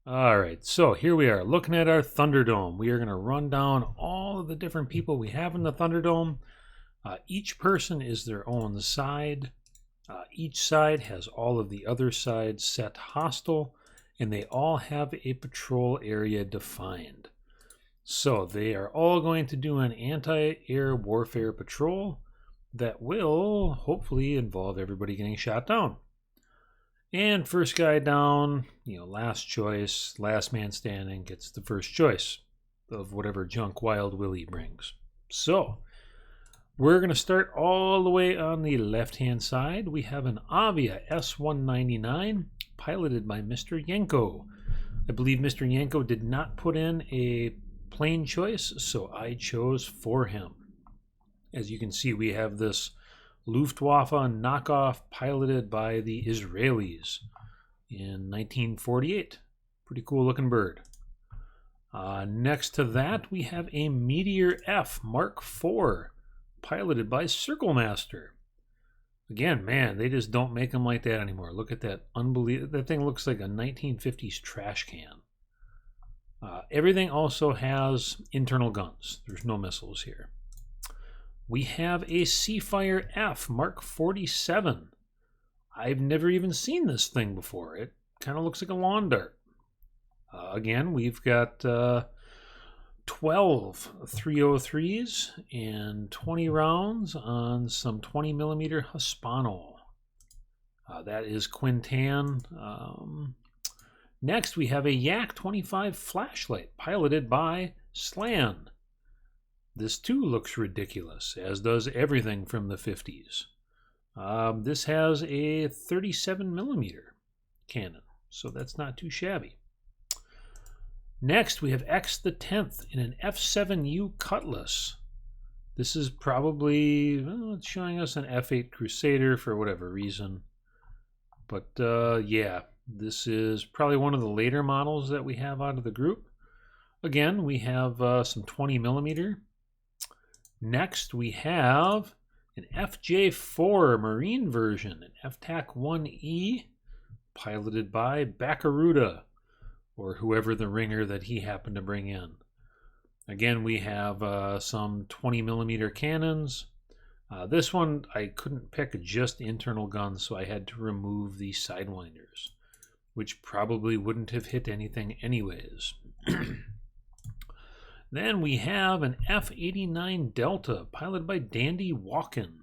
All right, so here we are looking at our Thunderdome. We are going to run down all of the different people we have in the Thunderdome. Each person is their own side. Each side has all of the other sides set hostile, and they all have a patrol area defined. So they are all going to do an anti-air warfare patrol that will hopefully involve everybody getting shot down. And first guy down, last choice, last man standing gets the first choice of whatever junk Wild Willie brings. So, we're going to start all the way on the left-hand side. We have an Avia S199 piloted by Mr. Yanko. I believe Mr. Yanko did not put in a plane choice, so I chose for him. As you can see, we have this Luftwaffe knockoff piloted by the Israelis in 1948. Pretty cool looking bird. Next to that, we have a Meteor F Mark IV piloted by Circle Master. Again, man, they just don't make them like that anymore. Look at that. Unbelievable. That thing looks like a 1950s trash can. Everything also has internal guns. There's no missiles here. We have a Seafire F Mark 47. I've never even seen this thing before. It kind of looks like a lawn dart. Again, we've got 12 303s and 20 rounds on some 20 millimeter Hispano. That is Quintan. Next, we have a Yak 25 flashlight piloted by Slan. This too looks ridiculous, as does everything from the 50s. This has a 37 millimeter cannon, so that's not too shabby. Next, we have X the 10th in an F7U Cutlass. This is probably, it's showing us an F8 Crusader for whatever reason. But yeah, this is probably one of the later models that we have out of the group. Again, we have some 20 millimeter. Next, we have an FJ4 Marine version, an FTAC 1E, piloted by Bakaruda, or whoever the ringer that he happened to bring in. Again, we have some 20 millimeter cannons. This one, I couldn't pick just internal guns, so I had to remove the sidewinders, which probably wouldn't have hit anything anyways. Then we have an F-89 Delta, piloted by Dandy Walken.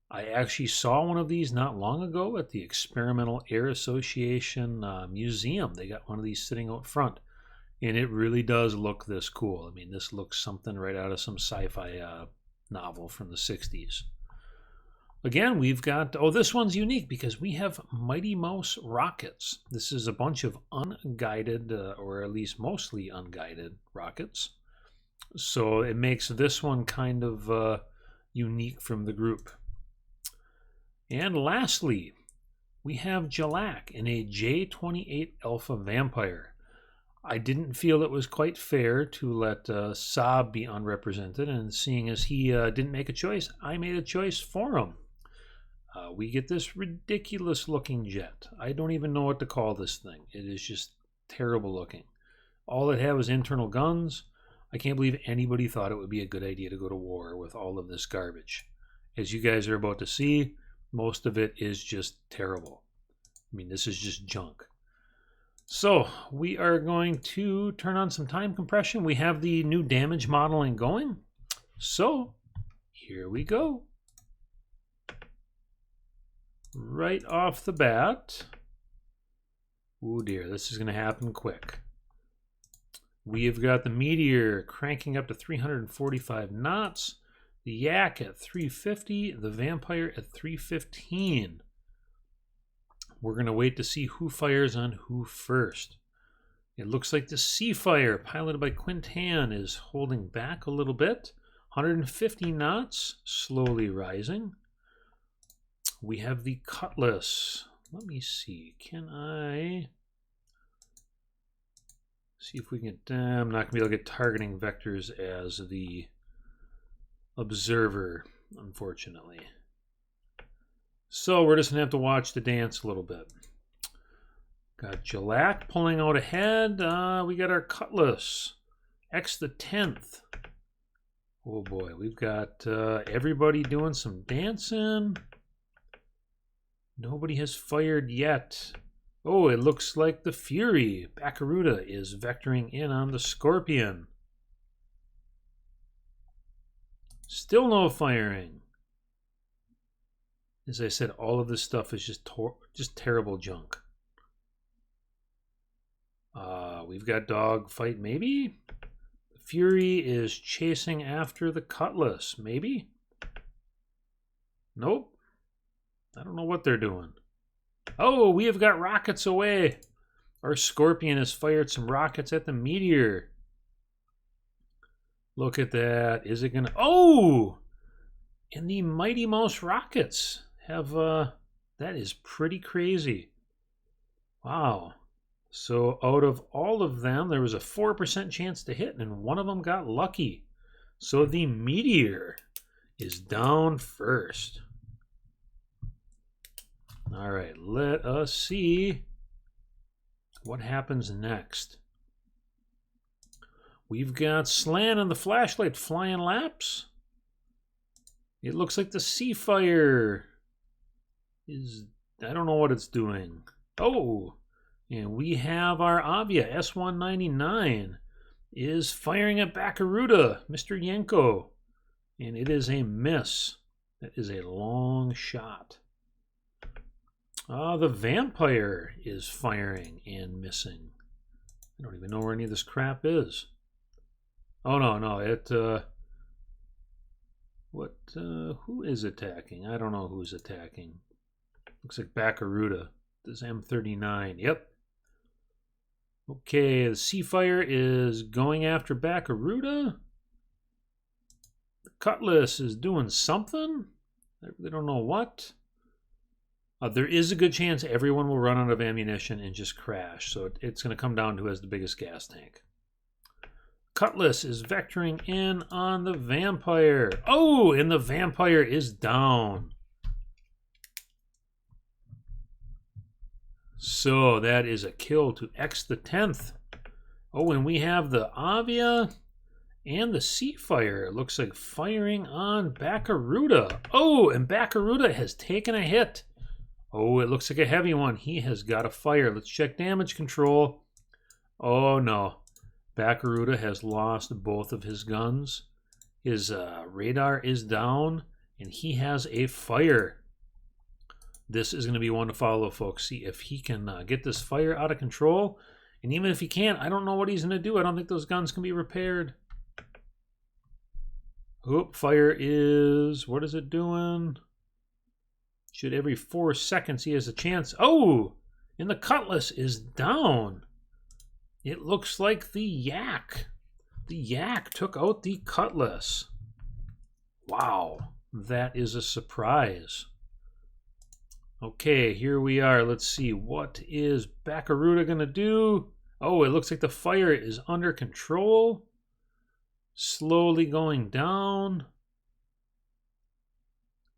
I actually saw one of these not long ago at the Experimental Air Association Museum. They got one of these sitting out front, and it really does look this cool. I mean, this looks something right out of some sci-fi novel from the 60s. Again, we've got, this one's unique because we have Mighty Mouse rockets. This is a bunch of unguided, or at least mostly unguided rockets. So it makes this one kind of unique from the group. And lastly, we have Jalak in a J28 Alpha Vampire. I didn't feel it was quite fair to let Saab be unrepresented, and seeing as he didn't make a choice, I made a choice for him. We get this ridiculous looking jet. I don't even know what to call this thing. It is just terrible looking. All it had was internal guns. I can't believe anybody thought it would be a good idea to go to war with all of this garbage. As you guys are about to see, most of it is just terrible. I mean, this is just junk. So we are going to turn on some time compression. We have the new damage modeling going. So here we go. Right off the bat. Oh dear, this is going to happen quick. We have got the Meteor cranking up to 345 knots, the Yak at 350, the Vampire at 315. We're going to wait to see who fires on who first. It looks like the Seafire, piloted by Quintan, is holding back a little bit. 150 knots, slowly rising. We have the Cutlass. Let me see. Can I see if we can... I'm not going to be able to get targeting vectors as the observer, unfortunately. So we're just going to have to watch the dance a little bit. Got Jalak pulling out ahead. We got our Cutlass. X the 10th. Oh boy, we've got everybody doing some dancing. Nobody has fired yet. Oh, it looks like the Fury, Bakaruda, is vectoring in on the Scorpion. Still no firing. As I said, all of this stuff is just terrible junk. We've got dogfight, maybe? The Fury is chasing after the Cutlass, maybe? Nope. I don't know what they're doing. Oh, we have got rockets away. Our Scorpion has fired some rockets at the Meteor. Look at that. Is it going to... Oh! And the Mighty Mouse rockets have... that is pretty crazy. Wow. So out of all of them, there was a 4% chance to hit, and one of them got lucky. So the Meteor is down first. All right, let us see what happens next. We've got Slan and the Flashlight flying laps. It looks like the Seafire is... I don't know what it's doing. Oh! And we have our Avia S199 is firing at Bakaruda, Mr. Yenko. And it is a miss. That is a long shot. The Vampire is firing and missing. I don't even know where any of this crap is. Oh, no. It, who is attacking? I don't know who's attacking. Looks like Bakaruda. This M39. Yep. Okay, the Seafire is going after Bakaruda. The Cutlass is doing something. I really don't know what. There is a good chance everyone will run out of ammunition and just crash. So it's going to come down to who has the biggest gas tank. Cutlass is vectoring in on the Vampire. Oh, and the Vampire is down. So that is a kill to X the 10th. Oh, and we have the Avia and the Seafire. It looks like firing on Bakaruda. Oh, and Bakaruda has taken a hit. Oh, it looks like a heavy one. He has got a fire. Let's check damage control. Oh, no. Bakaruda has lost both of his guns. His radar is down, and he has a fire. This is going to be one to follow, folks. See if he can get this fire out of control. And even if he can't, I don't know what he's going to do. I don't think those guns can be repaired. Oop, fire is... What is it doing? Should every 4 seconds he has a chance. Oh! And the Cutlass is down. It looks like the Yak. The Yak took out the Cutlass. Wow. That is a surprise. Okay, here we are. Let's see. What is Bakaruda going to do? Oh, it looks like the fire is under control. Slowly going down.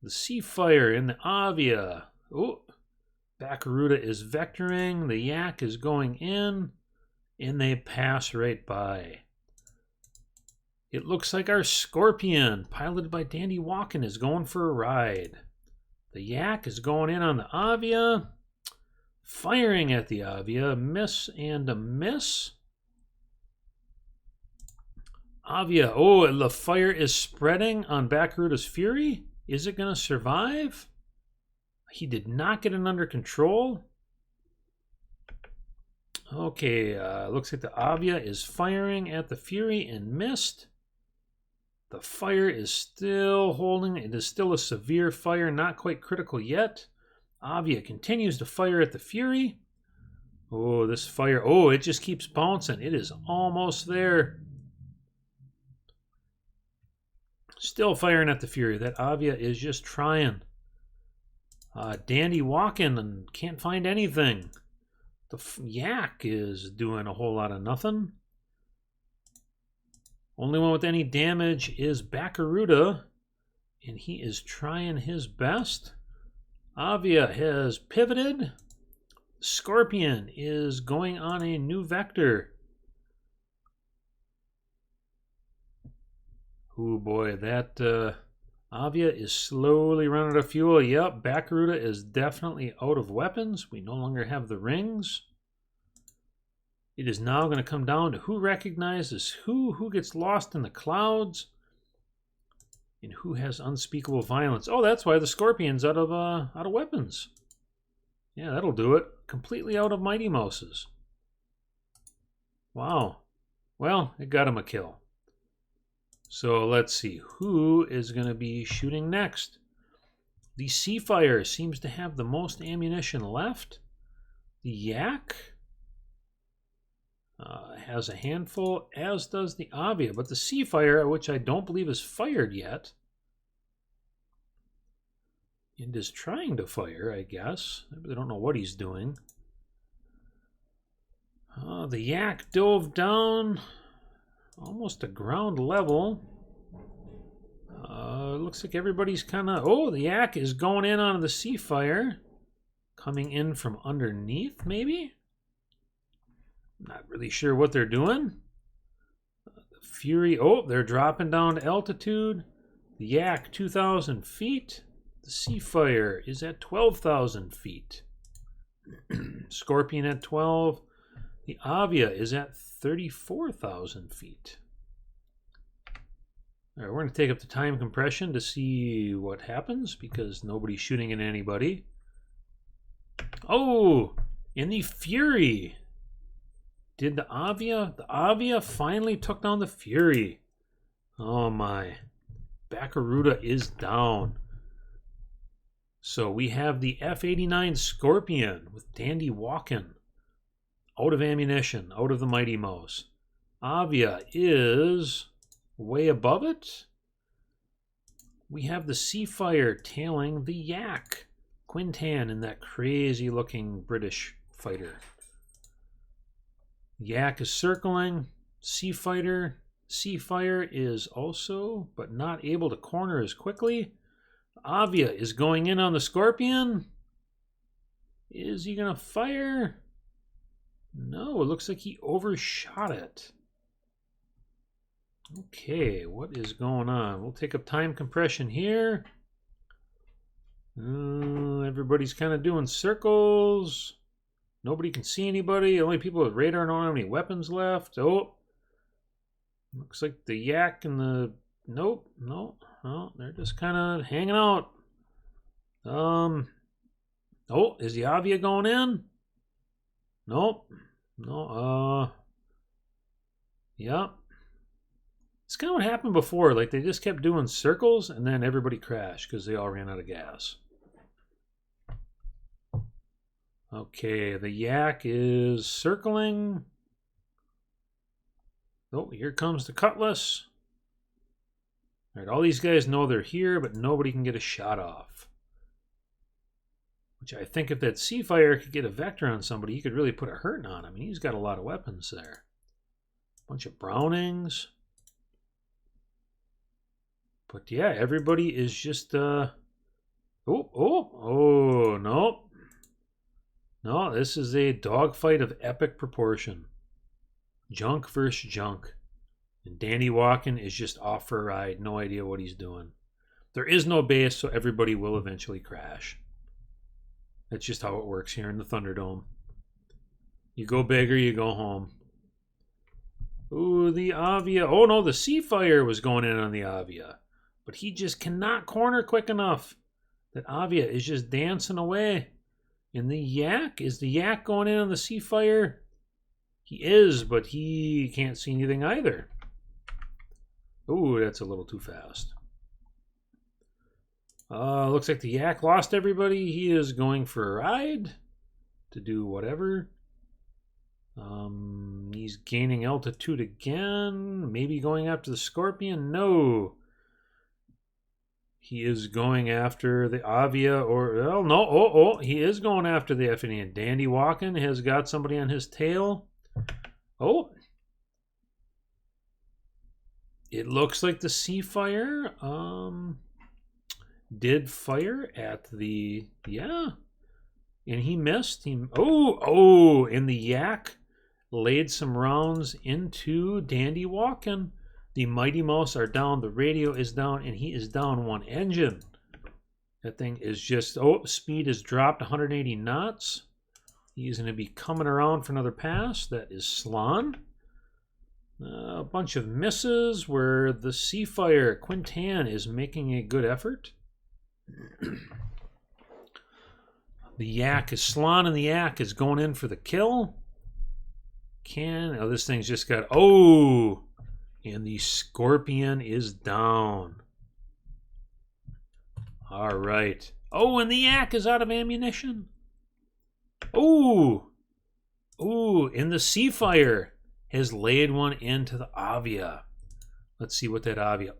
The Seafire and the Avia. Oh, Bakaruda is vectoring. The Yak is going in. And they pass right by. It looks like our Scorpion, piloted by Dandy Walken, is going for a ride. The Yak is going in on the Avia. Firing at the Avia. Miss and a miss. Avia. Oh, the fire is spreading on Bakaruda's Fury. Is it going to survive? He did not get it under control. Okay, looks like the Avia is firing at the Fury and missed. The fire is still holding. It is still a severe fire, not quite critical yet. Avia continues to fire at the Fury. Oh, this fire. Oh, it just keeps bouncing. It is almost there. Still firing at the Fury. That Avia is just trying. Dandy Walken and can't find anything. The Yak is doing a whole lot of nothing. Only one with any damage is Bakaruda, and he is trying his best. Avia has pivoted. Scorpion is going on a new vector. Oh boy, that Avia is slowly running out of fuel. Yep, Bakaruda is definitely out of weapons. We no longer have the rings. It is now going to come down to who recognizes who gets lost in the clouds, and who has unspeakable violence. Oh, that's why the Scorpion's out of weapons. Yeah, that'll do it. Completely out of Mighty Mouses. Wow. Well, it got him a kill. So let's see. Who is going to be shooting next? The Seafire seems to have the most ammunition left. The Yak has a handful, as does the Avia. But the Seafire, which I don't believe is fired yet, and is trying to fire, I guess. I really don't know what he's doing. The Yak dove down almost to ground level. Looks like everybody's kind of... Oh, the Yak is going in on the Seafire. Coming in from underneath, maybe? Not really sure what they're doing. The Fury... Oh, they're dropping down to altitude. The Yak, 2,000 feet. The Seafire is at 12,000 feet. Scorpion at 12. The Avia is at 34,000 feet. All right, we're going to take up the time compression to see what happens because nobody's shooting at anybody. Oh, in the Fury. Did the Avia? The Avia finally took down the Fury. Oh my. Bakaruda is down. So we have the F-89 Scorpion with Dandy walking. Out of ammunition, out of the Mighty Mouse. Avia is way above it. We have the Seafire tailing the Yak. Quintan in that crazy looking British fighter. Yak is circling. Seafire is also, but not able to corner as quickly. Avia is going in on the Scorpion. Is he going to fire? No, it looks like he overshot it. Okay, what is going on? We'll take up time compression here. Everybody's kind of doing circles. Nobody can see anybody. The only people with radar don't have any weapons left. Oh, looks like the Yak and the... Nope, no. Oh, they're just kind of hanging out. Oh, is the Avia going in? Nope. No, yeah. It's kind of what happened before. Like, they just kept doing circles, and then everybody crashed because they all ran out of gas. Okay, the Yak is circling. Oh, here comes the Cutlass. All right, all these guys know they're here, but nobody can get a shot off. Which I think if that Seafire could get a vector on somebody, he could really put a hurting on him. I mean, he's got a lot of weapons there. Bunch of Brownings. But yeah, everybody is just... no. No, this is a dogfight of epic proportion. Junk versus junk. And Danny Walken is just off for a ride. No idea what he's doing. There is no base, so everybody will eventually crash. That's just how it works here in the Thunderdome. You go big or you go home. Ooh, the Avia. Oh no, the Seafire was going in on the Avia. But he just cannot corner quick enough. That Avia is just dancing away. And the Yak, is the Yak going in on the Seafire? He is, but he can't see anything either. Ooh, that's a little too fast. Looks like the Yak lost everybody. He is going for a ride to do whatever. He's gaining altitude again. Maybe going after the Scorpion. No. He is going after the Avia or... Well, no. He is going after the F-89. Dandy Walken has got somebody on his tail. Oh. It looks like the Seafire did fire at the... Yeah. And he missed. And the Yak laid some rounds into Dandy Walkin'. The Mighty Mouse are down. The radio is down, and he is down one engine. That thing is just, speed is dropped 180 knots. He's going to be coming around for another pass. That is Slan. A bunch of misses where the Seafire, Quintan, is making a good effort. The Yak is Slan, and the Yak is going in for the kill. This thing's just got, and the Scorpion is down. All right. And the Yak is out of ammunition. And the Seafire has laid one into the Avia. Let's see what that Avia.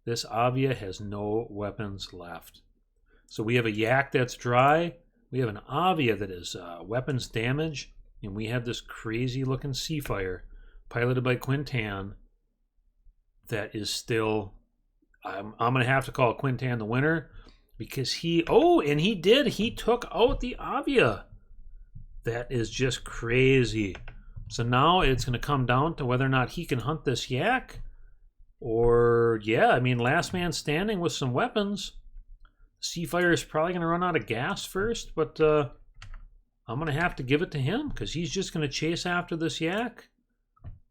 This Avia has no weapons left. So we have a Yak that's dry. We have an Avia that is weapons damage. And we have this crazy looking Seafire piloted by Quintan that is still... I'm going to have to call Quintan the winner because he took out the Avia. That is just crazy. So now it's going to come down to whether or not he can hunt this Yak. Or, last man standing with some weapons. Seafire is probably going to run out of gas first, but I'm going to have to give it to him because he's just going to chase after this Yak.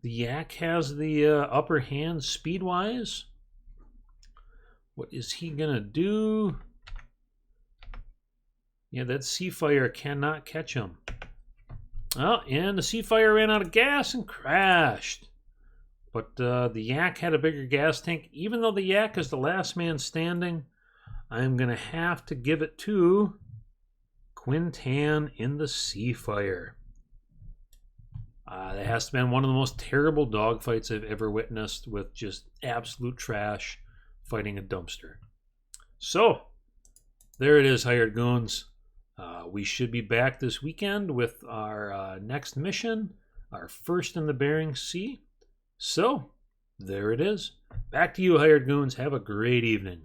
The Yak has the upper hand speed-wise. What is he going to do? Yeah, that Seafire cannot catch him. And the Seafire ran out of gas and crashed. But the Yak had a bigger gas tank. Even though the Yak is the last man standing, I'm going to have to give it to Quintan in the Seafire. That has to have been one of the most terrible dogfights I've ever witnessed, with just absolute trash fighting a dumpster. So, there it is, Hired Goons. We should be back this weekend with our next mission, our first in the Bering Sea. So, there it is. Back to you, Hired Goons. Have a great evening.